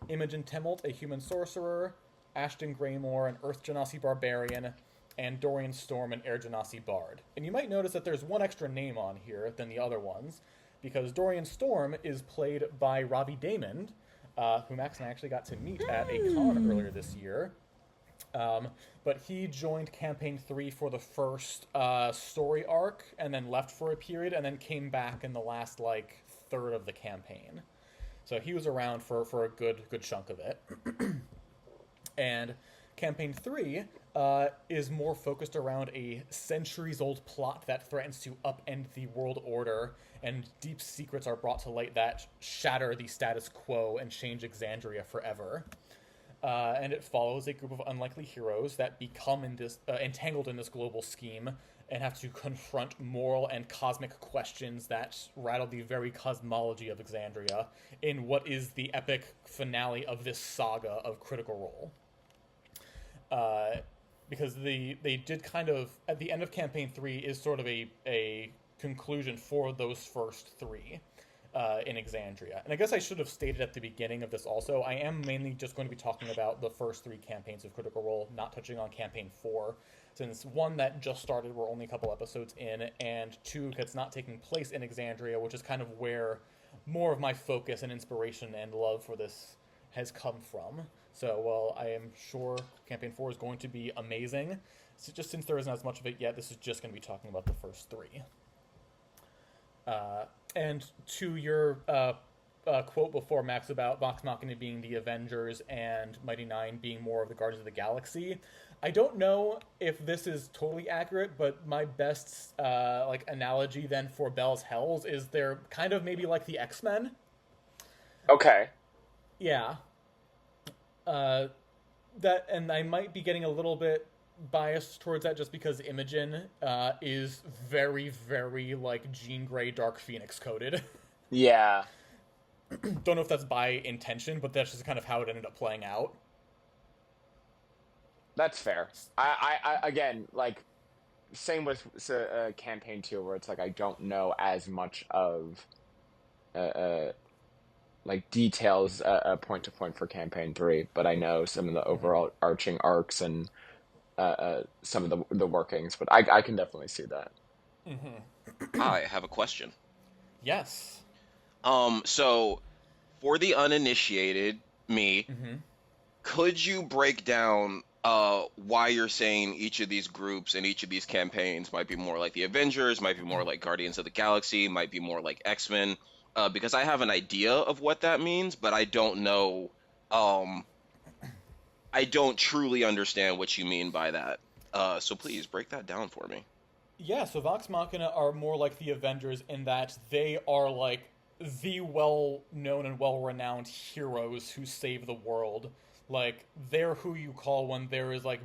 A: Imogen Temelt, a human sorcerer, Ashton Greymore, an Earth Genasi barbarian, and Dorian Storm, an Air Genasi bard. And you might notice that there's one extra name on here than the other ones, because Dorian Storm is played by Robbie Damon, who Max and I actually got to meet at a con earlier this year. But he joined Campaign 3 for the first story arc, and then left for a period, and then came back in the last, like, third of the campaign. So he was around for a good chunk of it. And Campaign 3 is more focused around a centuries-old plot that threatens to upend the world order, and deep secrets are brought to light that shatter the status quo and change Exandria forever. And it follows a group of unlikely heroes that become entangled in this global scheme and have to confront moral and cosmic questions that rattle the very cosmology of Exandria in what is the epic finale of this saga of Critical Role. Because they did kind of, at the end of Campaign 3 is sort of a conclusion for those first 3 in Exandria. And I guess I should have stated at the beginning of this also, I am mainly just going to be talking about the first 3 campaigns of Critical Role, not touching on Campaign 4, since 1, that just started, we're only a couple episodes in, and 2, it's not taking place in Exandria, which is kind of where more of my focus and inspiration and love for this has come from. So, while I am sure Campaign 4 is going to be amazing, so just since there isn't as much of it yet, this is just going to be talking about the first 3. And to your quote before, Max, about Vox Machina being the Avengers and Mighty Nine being more of the Guardians of the Galaxy, I don't know if this is totally accurate, but my best analogy then for Bell's Hells is they're kind of maybe like the X-Men.
B: Okay.
A: Yeah. that, and I might be getting a little bit biased towards that just because Imogen is very, very like Jean Grey Dark Phoenix coded.
B: Yeah,
A: Don't know if that's by intention, but that's just kind of how it ended up playing out.
B: that's fair. Again, like, same with campaign 2, where it's like I don't know as much of like details point to point for campaign 3, but I know some of the overall arching arcs and some of the workings. But I can definitely see that.
C: I have a question.
A: Yes.
C: So for the uninitiated, me, could you break down why you're saying each of these groups and each of these campaigns might be more like the Avengers, might be more like Guardians of the Galaxy, might be more like X-Men? Because I have an idea of what that means, but I don't know. I don't truly understand what you mean by that. So please break that down for me.
A: Yeah, so Vox Machina are more like the Avengers in that they are like the well-known and well-renowned heroes who save the world. Like, they're who you call when there is like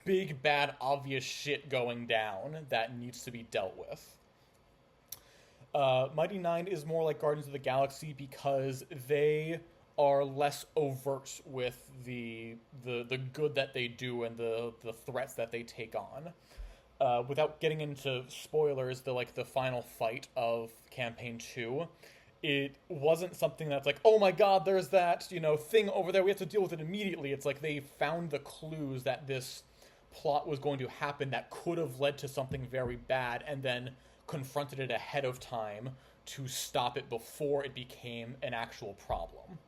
A: big, bad, obvious shit going down that needs to be dealt with. Mighty Nine is more like Guardians of the Galaxy because they are less overt with the good that they do and the threats that they take on. Without getting into spoilers, the final fight of campaign 2, it wasn't something that's like, oh my god, there's that, thing over there, we have to deal with it immediately. It's like they found the clues that this plot was going to happen that could have led to something very bad, and then confronted it ahead of time to stop it before it became an actual problem.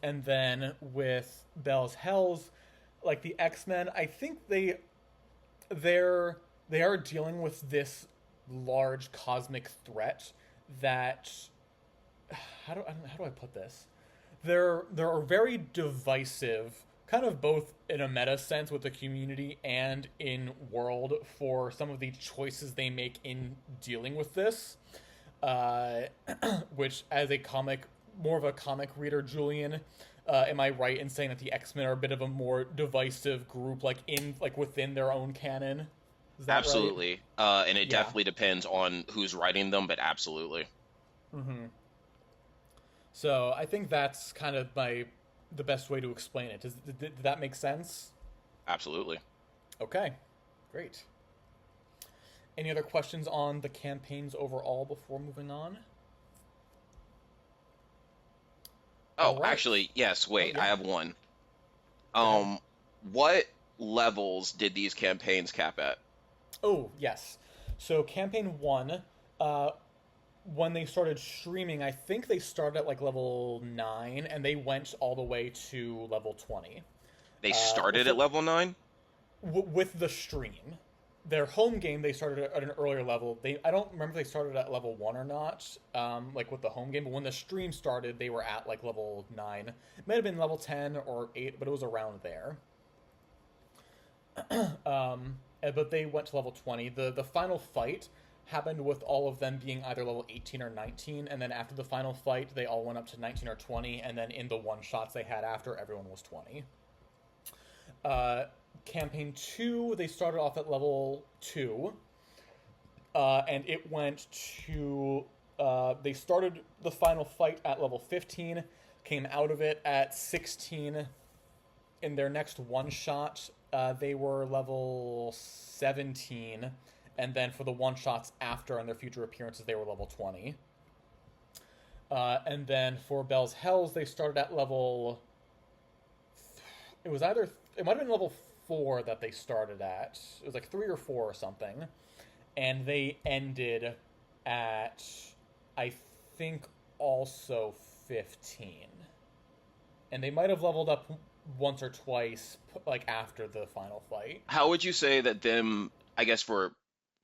A: And then with Bell's Hells, like the X-Men, I think they are dealing with this large cosmic threat that how do I put this? They're very divisive, kind of both in a meta sense with the community and in world for some of the choices they make in dealing with this. Which, as more of a comic reader, Julian, am I right in saying that the X-Men are a bit of a more divisive group, within their own canon? Is that
C: Absolutely.
A: right?
C: And it definitely depends on who's writing them, but absolutely.
A: So I think that's kind of the best way to explain it. Did that make sense?
C: Absolutely.
A: Okay, great. Any other questions on the campaigns overall before moving on?
C: Oh, right. Actually, yes, wait, I have one. What levels did these campaigns cap at?
A: Oh, yes. So campaign 1, when they started streaming, I think they started at level 9 and they went all the way to level 20.
C: They started at level 9?
A: With the stream. Their home game, they started at an earlier level. I don't remember if they started at level 1 or not, with the home game, but when the stream started, they were at level 9. It might have been level 10 or 8, but it was around there. But they went to level 20. The final fight happened with all of them being either level 18 or 19, and then after the final fight, they all went up to 19 or 20, and then in the one-shots they had after, everyone was 20. Campaign 2, they started off at level 2, and it went to... they started the final fight at level 15, came out of it at 16. In their next one-shot, they were level 17, and then for the one-shots after and their future appearances, they were level 20. And then for Bell's Hells, they started at level... It might have been level 4 that they started at. It was like 3 or 4 or something. And they ended at, I think, also 15. And they might have leveled up once or twice, after the final fight.
C: How would you say that them, I guess for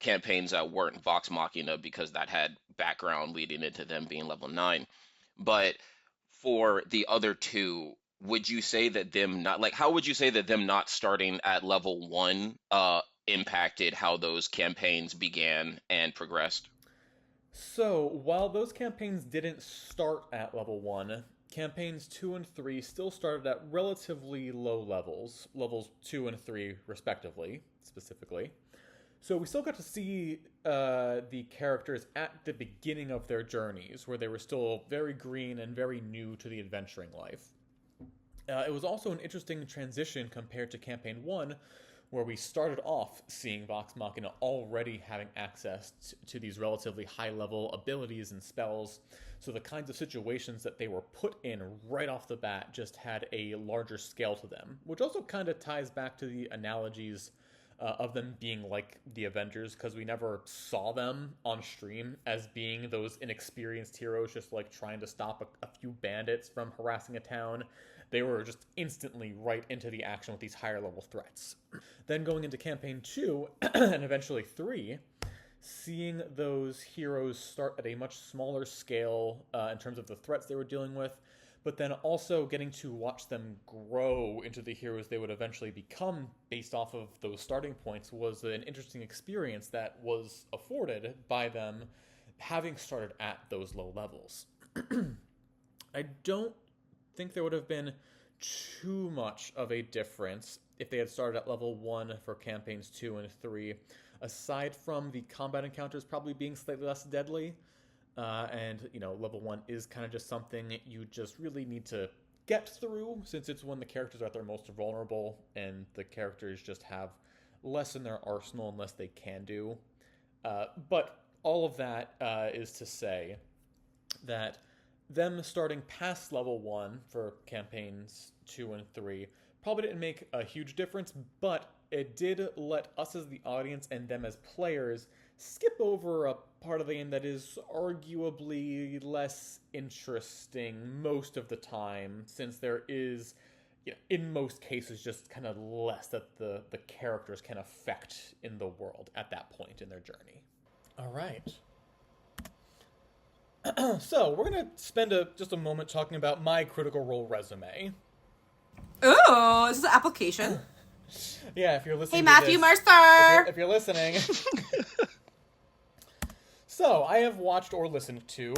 C: campaigns that weren't Vox Machina, because that had background leading into them being level 9, but for the other two, would you say that them not, how would you say that them not starting at level 1 impacted how those campaigns began and progressed?
A: So, while those campaigns didn't start at level 1, campaigns 2 and 3 still started at relatively low levels 2 and 3 respectively, specifically. So we still got to see the characters at the beginning of their journeys, where they were still very green and very new to the adventuring life. It was also an interesting transition compared to Campaign 1, where we started off seeing Vox Machina already having access to these relatively high-level abilities and spells, so the kinds of situations that they were put in right off the bat just had a larger scale to them, which also kind of ties back to the analogies of them being like the Avengers, because we never saw them on stream as being those inexperienced heroes just like trying to stop a few bandits from harassing a town. They were just instantly right into the action with these higher level threats. Then going into Campaign 2, and eventually 3, seeing those heroes start at a much smaller scale in terms of the threats they were dealing with, but then also getting to watch them grow into the heroes they would eventually become based off of those starting points was an interesting experience that was afforded by them having started at those low levels. I don't think there would have been too much of a difference if they had started at level 1 for campaigns 2 and 3, aside from the combat encounters probably being slightly less deadly. And, level 1 is kind of just something you just really need to get through, since it's when the characters are at their most vulnerable, and the characters just have less in their arsenal and less they can do. But all of that is to say that them starting past level 1 for campaigns 2 and 3 probably didn't make a huge difference, but it did let us as the audience and them as players skip over a part of the game that is arguably less interesting most of the time, since there is, in most cases, just kind of less that the characters can affect in the world at that point in their journey. All right. So, we're going to spend just a moment talking about my Critical Role resume.
D: Ooh, this is an application.
A: Yeah, if you're listening.
D: Hey, Matthew Mercer!
A: If you're listening. So, I have watched or listened to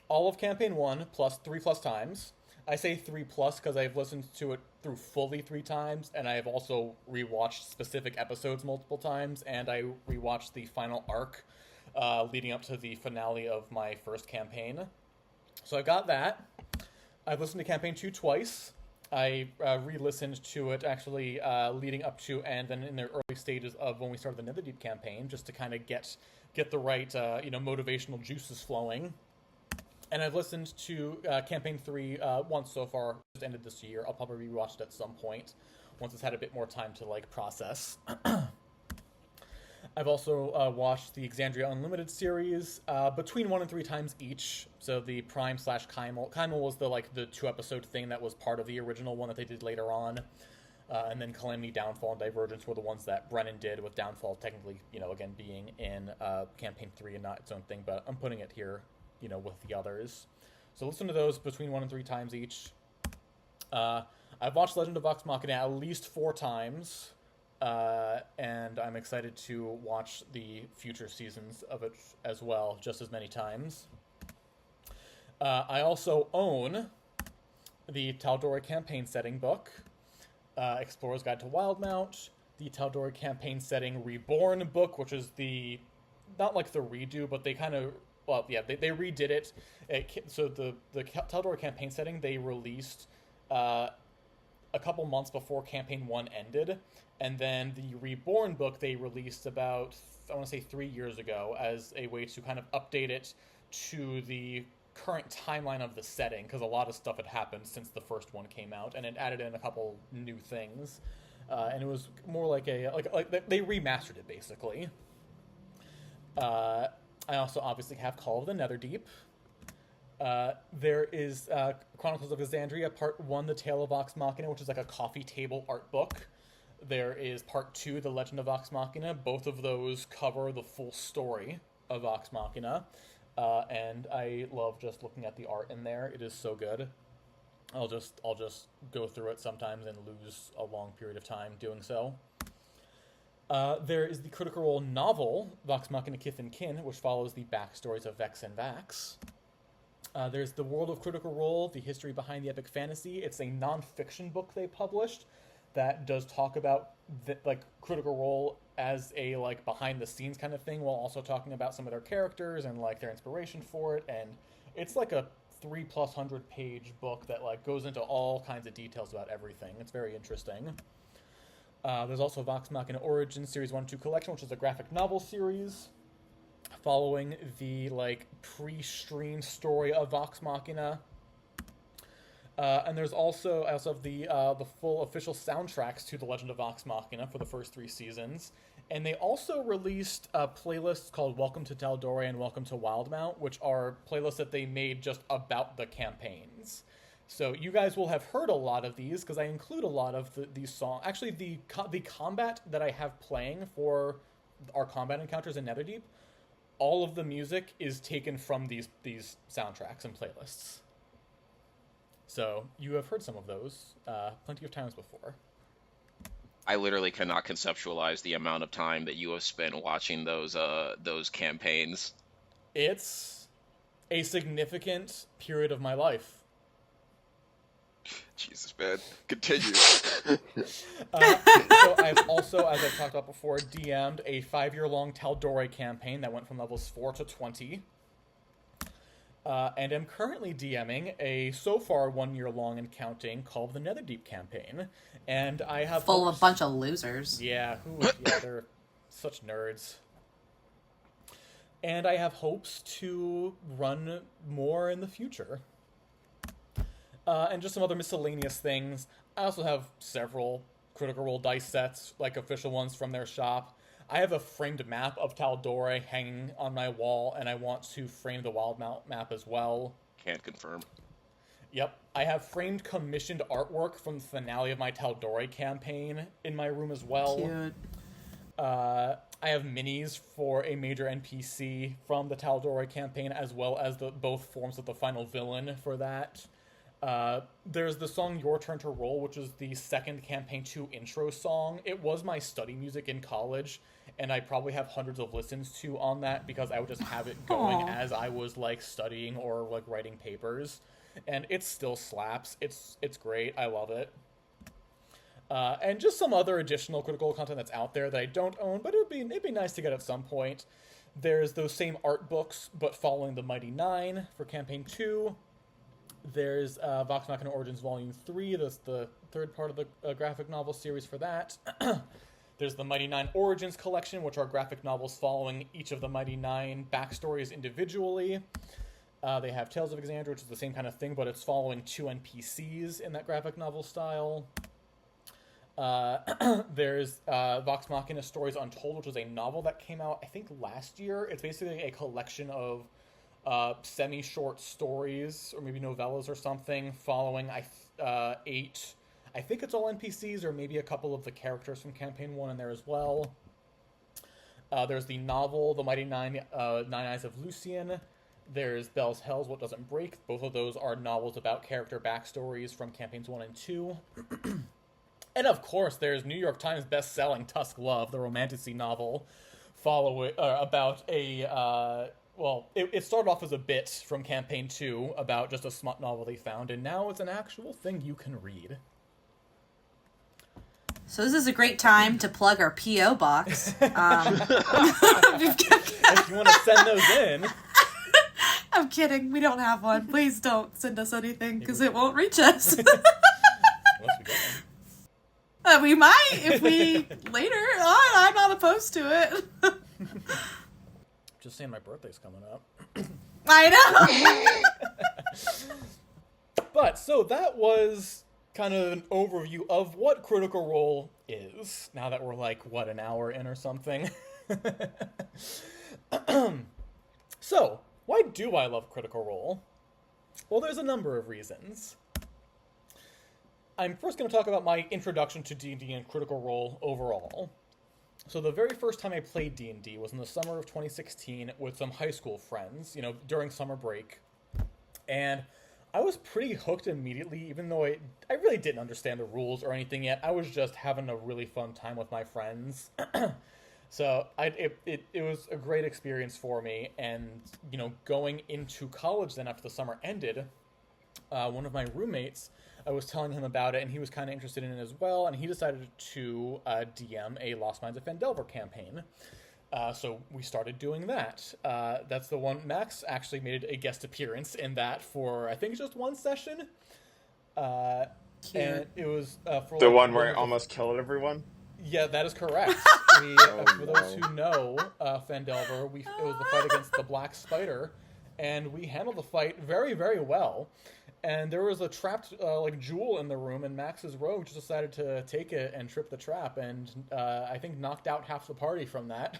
A: all of Campaign 1 plus 3+ times. I say 3+ because I've listened to it through fully 3 times, and I have also rewatched specific episodes multiple times, and I rewatched the final arc leading up to the finale of my first campaign. So I got that. I've listened to Campaign 2 twice. I re-listened to it actually leading up to and then in the early stages of when we started the Netherdeep campaign, just to kind of get the right motivational juices flowing. And I've listened to Campaign 3 once so far. Just ended this year. I'll probably rewatch it at some point once it's had a bit more time to process. I've also watched the Exandria Unlimited series between 1 and 3 times each. So the Prime / Kymel. Kymel was the 2-episode thing that was part of the original one that they did later on. And then Calamity, Downfall, and Divergence were the ones that Brennan did, with Downfall technically, again, being in Campaign 3 and not its own thing. But I'm putting it here, with the others. So listen to those between 1 and 3 times each. I've watched Legend of Vox Machina at least 4 times. And I'm excited to watch the future seasons of it as well, just as many times. I also own the Tal'Dorei campaign setting book, Explorer's Guide to Wildmount, the Tal'Dorei campaign setting Reborn book, which is not the redo, but they kind of, they redid it. So the Tal'Dorei campaign setting they released a couple months before Campaign 1 ended, and then the Reborn book they released about, I want to say 3 years ago, as a way to kind of update it to the current timeline of the setting, because a lot of stuff had happened since the first one came out, and it added in a couple new things, and it was more like they remastered it, basically. I also obviously have Call of the Netherdeep. There is Chronicles of Exandria Part 1, The Tale of Vox Machina, which is a coffee table art book. There is Part 2, The Legend of Vox Machina. Both of those cover the full story of Vox Machina. And I love just looking at the art in there. It is so good. I'll just go through it sometimes and lose a long period of time doing so. There is the Critical Role novel, Vox Machina Kith and Kin, which follows the backstories of Vex and Vax. There's The World of Critical Role, The History Behind the Epic Fantasy. It's a non-fiction book they published that does talk about Critical Role as a behind-the-scenes kind of thing, while also talking about some of their characters and their inspiration for it. And it's a 300+ page book that goes into all kinds of details about everything. It's very interesting. There's also Vox Machina Origins Series 1-2 Collection, which is a graphic novel series following the pre-stream story of Vox Machina. And there's also, I also have the full official soundtracks to The Legend of Vox Machina for the first 3 seasons. And they also released playlists called Welcome to Tal'Dorei and Welcome to Wildmount, which are playlists that they made just about the campaigns. So you guys will have heard a lot of these, because I include a lot of these songs. Actually, the combat that I have playing for our combat encounters in Netherdeep, all of the music is taken from these soundtracks and playlists. So you have heard some of those plenty of times before.
C: I literally cannot conceptualize the amount of time that you have spent watching those campaigns.
A: It's a significant period of my life.
C: Jesus, man. Continue.
A: So I've also, as I've talked about before, DM'd a 5-year-long Tal'Dorei campaign that went from levels 4 to 20. And am currently DMing a so far 1-year-long and counting called the Netherdeep campaign. And I have
D: full of a bunch of losers.
A: Yeah, they're such nerds. And I have hopes to run more in the future. And just some other miscellaneous things. I also have several Critical Role dice sets, official ones from their shop. I have a framed map of Tal'Dorei hanging on my wall, and I want to frame the Wildmount map as well.
C: Can't confirm.
A: Yep. I have framed commissioned artwork from the finale of my Tal'Dorei campaign in my room as well.
D: Cute.
A: I have minis for a major NPC from the Tal'Dorei campaign, as well as both forms of the final villain for that. There's the song Your Turn to Roll, which is the second Campaign 2 intro song. It was my study music in college, and I probably have hundreds of listens to on that because I would just have it going as I was studying or writing papers. And it still slaps. It's great. I love it. And just some other additional Critical content that's out there that I don't own, but it'd be nice to get at some point. There's those same art books, but following the Mighty Nine for Campaign 2. There's Vox Machina Origins Volume 3. That's the third part of the graphic novel series for that. There's the Mighty Nine Origins Collection, which are graphic novels following each of the Mighty Nine backstories individually. They have Tales of Exandria, which is the same kind of thing, but it's following 2 NPCs in that graphic novel style. There's Vox Machina Stories Untold, which was a novel that came out, I think, last year. It's basically a collection of semi-short stories, or maybe novellas or something, following 8, I think it's all NPCs, or maybe a couple of the characters from Campaign 1 in there as well. There's the novel, The Mighty Nine, Nine Eyes of Lucian. There's Bell's Hells, What Doesn't Break. Both of those are novels about character backstories from Campaigns 1 and 2. And of course, there's New York Times best-selling Tusk Love, the romantasy novel, about a... it started off as a bit from Campaign 2 about just a smut novel they found, and now it's an actual thing you can read.
D: So this is a great time to plug our P.O. box.
A: If you want to send those in...
D: I'm kidding. We don't have one. Please don't send us anything, because it won't reach us.
A: Unless we get one.
D: We might, if we later on. I'm not opposed to it.
A: Just saying my birthday's coming up.
D: I
A: know! But, so that was kind of an overview of what Critical Role is, now that we're an hour in or something. So, why do I love Critical Role? Well, there's a number of reasons. I'm first going to talk about my introduction to D&D and Critical Role overall. So the very first time I played D&D was in the summer of 2016 with some high school friends, during summer break. And I was pretty hooked immediately, even though I really didn't understand the rules or anything yet. I was just having a really fun time with my friends. So it was a great experience for me, and going into college then after the summer ended, one of my roommates, I was telling him about it, and he was kind of interested in it as well, and he decided to DM a Lost Mines of Phandelver campaign. So we started doing that. That's the one. Max actually made a guest appearance in that for, I think, just one session. And it was for
B: the
A: like,
B: one where I almost killed everyone.
A: Yeah, that is correct. For those who know Phandelver, it was the fight against the Black Spider, and we handled the fight very, very well. And there was a trapped jewel in the room, and Max's rogue just decided to take it and trip the trap, and I think knocked out half the party from that.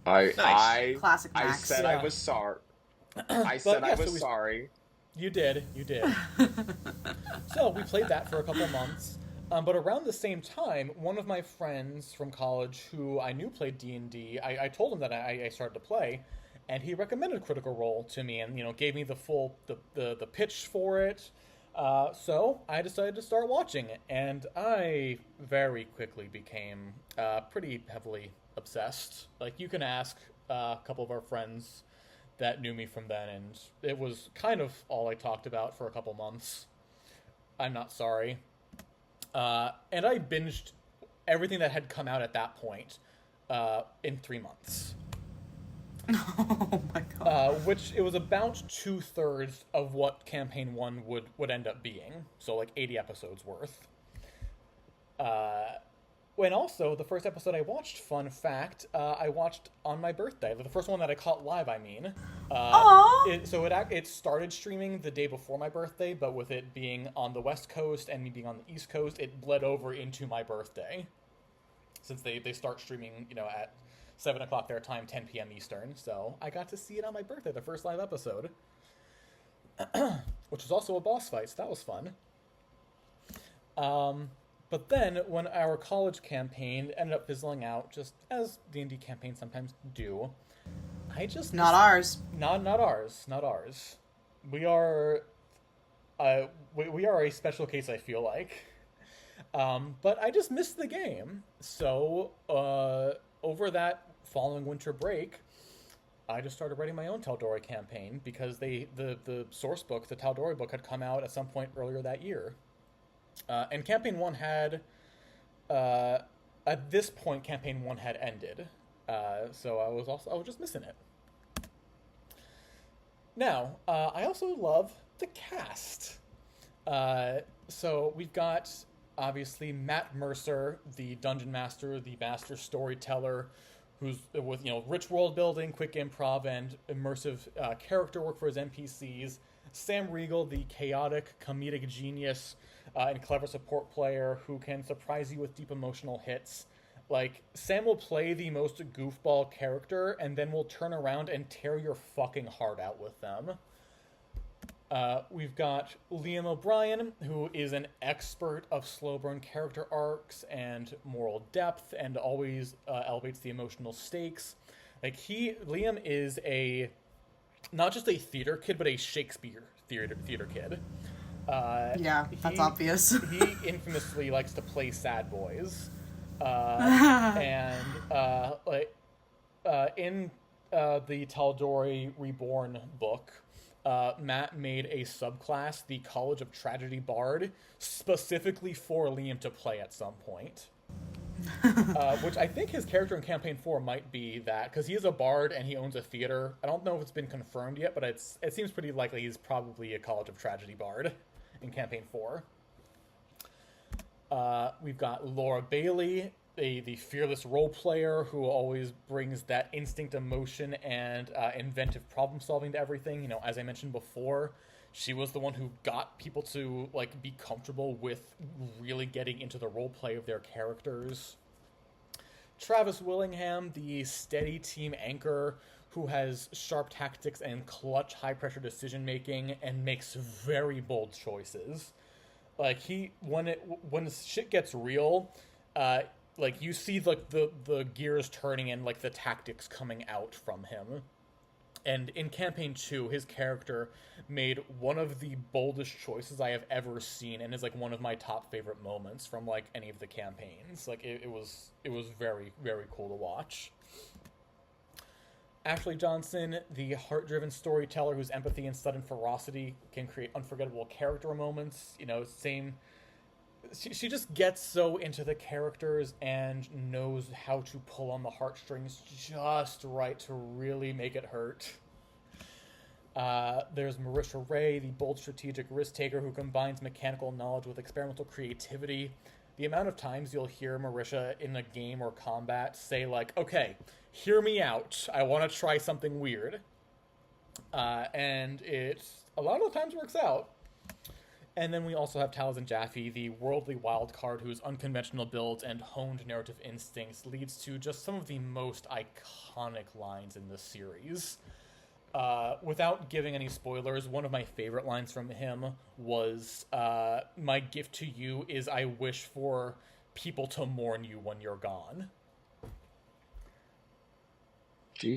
D: Classic Max.
B: I said I was sorry. I said I was sorry.
A: You did. So we played that for a couple months. But around the same time, one of my friends from college who I knew played D&D, I told him that I started to play, and he recommended Critical Role to me and, gave me the full the pitch for it. So I decided to start watching it, and I very quickly became pretty heavily obsessed. Like, you can ask a couple of our friends that knew me from then, and it was kind of all I talked about for a couple months. I'm not sorry. And I binged everything that had come out at that point in 3 months.
D: Oh my god.
A: Which it was about 2/3 of what Campaign 1 would end up being. So like 80 episodes worth. And also, the first episode I watched, fun fact, I watched on my birthday. The first one that I caught live, I mean. It started streaming the day before my birthday, but with it being on the West Coast and me being on the East Coast, it bled over into my birthday. Since they start streaming, at 7 o'clock their time, 10 p.m. Eastern. So I got to see it on my birthday, the first live episode. Which was also a boss fight, so that was fun. But then, when our college campaign ended up fizzling out, just as D&D campaigns sometimes do, I just...
D: Not ours.
A: Not ours. We are... we are a special case, I feel like. But I just missed the game. So, over that following winter break, I just started writing my own Tal'Dorei campaign, because the source book, the Tal'Dorei book, had come out at some point earlier that year. And Campaign 1 had, at this point, Campaign 1 had ended. So I was just missing it. Now, I also love the cast. So we've got, obviously, Matt Mercer, the Dungeon Master, the Master Storyteller, who's with, rich world building, quick improv, and immersive character work for his NPCs. Sam Riegel, the chaotic, comedic genius, and clever support player who can surprise you with deep emotional hits. Like, Sam will play the most goofball character and then will turn around and tear your fucking heart out with them. We've got Liam O'Brien, who is an expert of slow burn character arcs and moral depth and always elevates the emotional stakes. Like, Liam is not just a theater kid, but a Shakespeare theater kid.
D: That's obvious.
A: He infamously likes to play sad boys. In the Tal'Dorei Reborn book, Matt made a subclass, the College of Tragedy Bard, specifically for Liam to play at some point. Which I think his character in Campaign 4 might be that, because he is a bard and he owns a theater. I don't know if it's been confirmed yet, but it seems pretty likely he's probably a College of Tragedy Bard in Campaign 4. We've got Laura Bailey, the fearless role player who always brings that instinct emotion and inventive problem solving to everything. As I mentioned before, she was the one who got people to be comfortable with really getting into the role play of their characters. Travis Willingham, the steady team anchor who has sharp tactics and clutch high pressure decision making and makes very bold choices. When shit gets real, you see the gears turning and the tactics coming out from him. And in campaign 2, his character made one of the boldest choices I have ever seen, and is like one of my top favorite moments from like any of the campaigns. Like it was very, very cool to watch. Ashley Johnson, the heart-driven storyteller whose empathy and sudden ferocity can create unforgettable character moments. You know, same. She just gets so into the characters and knows how to pull on the heartstrings just right to really make it hurt. There's Marisha Ray, the bold strategic risk-taker who combines mechanical knowledge with experimental creativity. The amount of times you'll hear Marisha in a game or combat say, like, okay, hear me out. I want to try something weird. And it a lot of the times works out. And then we also have Taliesin Jaffe, the worldly wildcard whose unconventional builds and honed narrative instincts leads to just some of the most iconic lines in the series. Without giving any spoilers, one of my favorite lines from him was, my gift to you is I wish for people to mourn you when you're gone.